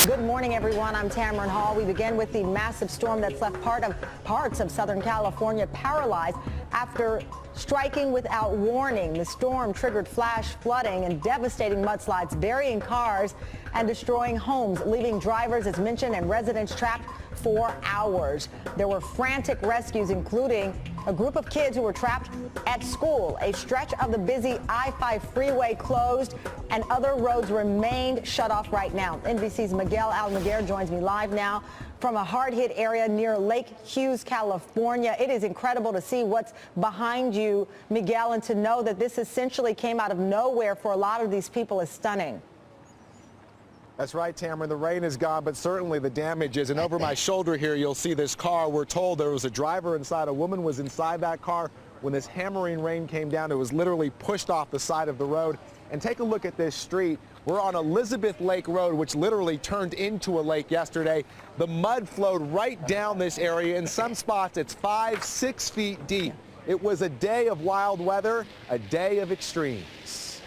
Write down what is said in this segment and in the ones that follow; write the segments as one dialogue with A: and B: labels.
A: Good morning, everyone. I'm Tamron Hall. We begin with the massive storm that's left parts of Southern California paralyzed after striking without warning. The storm triggered flash flooding and devastating mudslides, burying cars and destroying homes, leaving drivers, as mentioned, and residents trapped for hours. There were frantic rescues, including a group of kids who were trapped at school. A stretch of the busy I-5 freeway closed and other roads remained shut off right now. NBC's Miguel Almaguer joins me live now from a hard-hit area near Lake Hughes, California. It is incredible to see what's behind you, Miguel, and to know that this essentially came out of nowhere for a lot of these people is stunning.
B: That's right, Tamron. The rain is gone, but certainly the damage is. And over my shoulder here, you'll see this car. We're told there was a driver inside. A woman was inside that car when this hammering rain came down. It was literally pushed off the side of the road. And take a look at this street. We're on Elizabeth Lake Road, which literally turned into a lake yesterday. The mud flowed right down this area. In some spots, it's 5-6 feet deep. It was a day of wild weather, a day of extremes.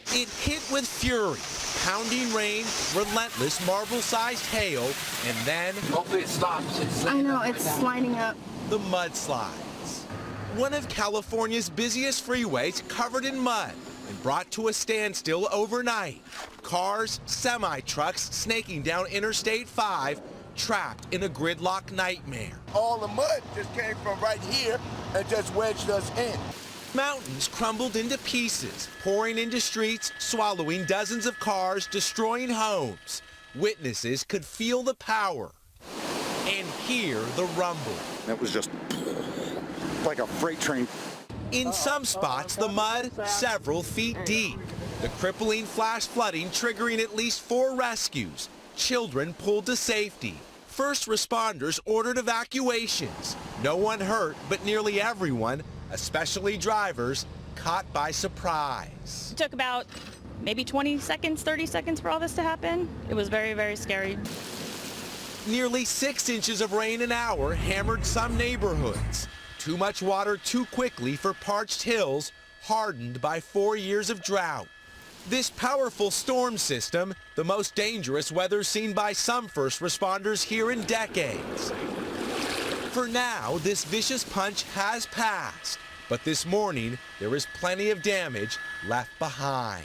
C: It hit with fury, pounding rain, relentless marble-sized hail, and then...
D: Hopefully it stops.
E: I know, it's lining up.
C: The mudslides. One of California's busiest freeways covered in mud and brought to a standstill overnight. Cars, semi-trucks snaking down Interstate 5, trapped in a gridlock nightmare.
D: All the mud just came from right here and just wedged us in.
C: Mountains crumbled into pieces, pouring into streets, swallowing dozens of cars, destroying homes. Witnesses could feel the power and hear the rumble.
F: It was just like a freight train.
C: In some spots, the mud several feet deep. The crippling flash flooding triggering at least 4 rescues. Children pulled to safety. First responders ordered evacuations. No one hurt, but nearly everyone, especially drivers, caught by surprise.
G: It took about maybe 20 seconds, 30 seconds for all this to happen. It was very, very scary.
C: Nearly 6 inches of rain an hour hammered some neighborhoods. Too much water too quickly for parched hills, hardened by 4 years of drought. This powerful storm system, the most dangerous weather seen by some first responders here in decades. For now, this vicious punch has passed, but this morning there is plenty of damage left behind.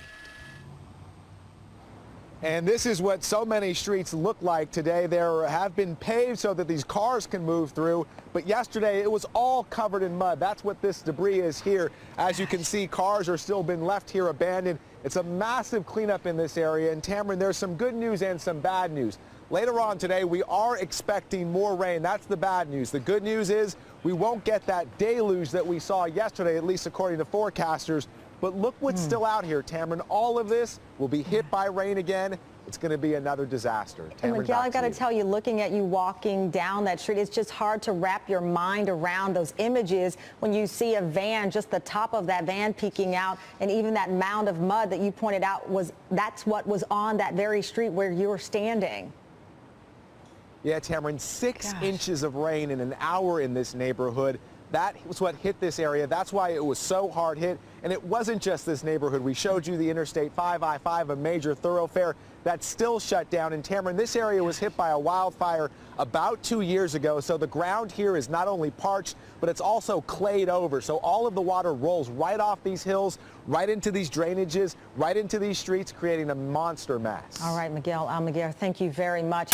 B: And this is what so many streets look like today. There have been paved so that these cars can move through, but yesterday it was all covered in mud. That's what this debris is here. As you can see, cars are still been left here abandoned. It's a massive cleanup in this area. And Tamron, there's some good news and some bad news. Later on today, we are expecting more rain. That's the bad news. The good news is we won't get that deluge that we saw yesterday, at least according to forecasters. But look what's still out here, Tamron. All of this will be hit by rain again. It's going to be another disaster.
A: And Miguel, I've got to tell you, looking at you walking down that street, it's just hard to wrap your mind around those images when you see a van, just the top of that van peeking out, and even that mound of mud that you pointed out that's what was on that very street where you were standing.
B: Yeah, Tamron, 6 inches of rain in an hour in this neighborhood. That was what hit this area. That's why it was so hard hit. And it wasn't just this neighborhood. We showed you the Interstate 5, I-5, a major thoroughfare that's still shut down. And Tamron, this area was hit by a wildfire about 2 years ago. So the ground here is not only parched, but it's also clayed over. So all of the water rolls right off these hills, right into these drainages, right into these streets, creating a monster mess.
A: All right, Miguel Almaguer, thank you very much.